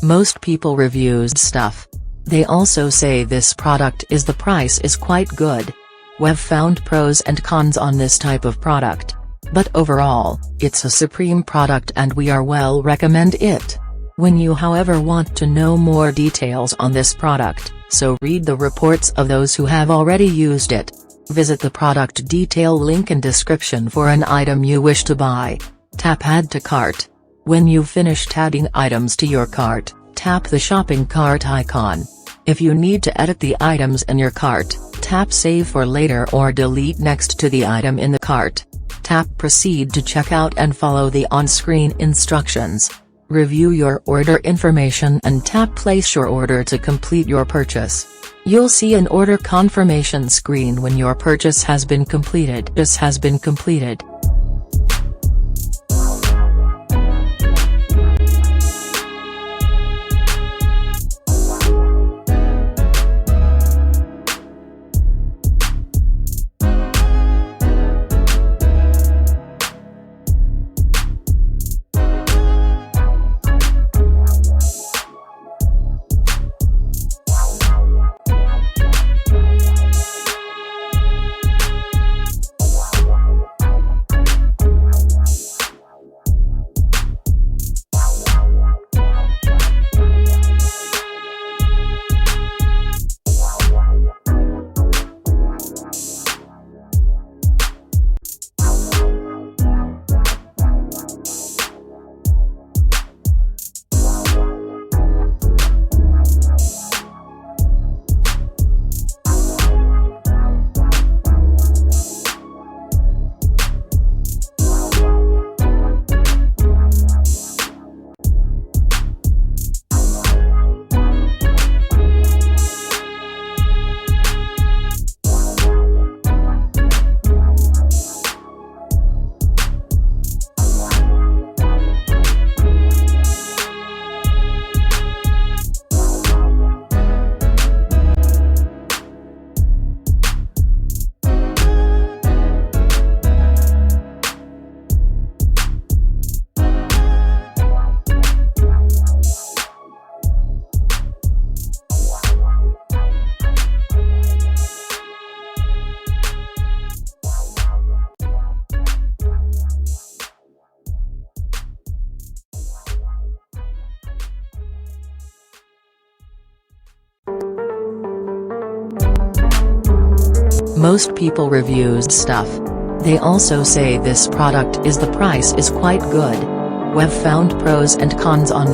Most people reviews stuff. They also say this product is the price is quite good. We've found pros and cons on this type of product. But overall, it's a supreme product and we are well recommend it. When you however want to know more details on this product, so read the reports of those who have already used it. Visit the product detail link in description for an item you wish to buy. Tap Add to Cart. When you've finished adding items to your cart, tap the shopping cart icon. If you need to edit the items in your cart, tap Save for later or delete next to the item in the cart. Tap Proceed to checkout and follow the on-screen instructions. Review your order information and tap Place your order to complete your purchase. You'll see an order confirmation screen when your purchase has been completed. Most people reviews stuff. They also say this product is the price is quite good. We've found pros and cons on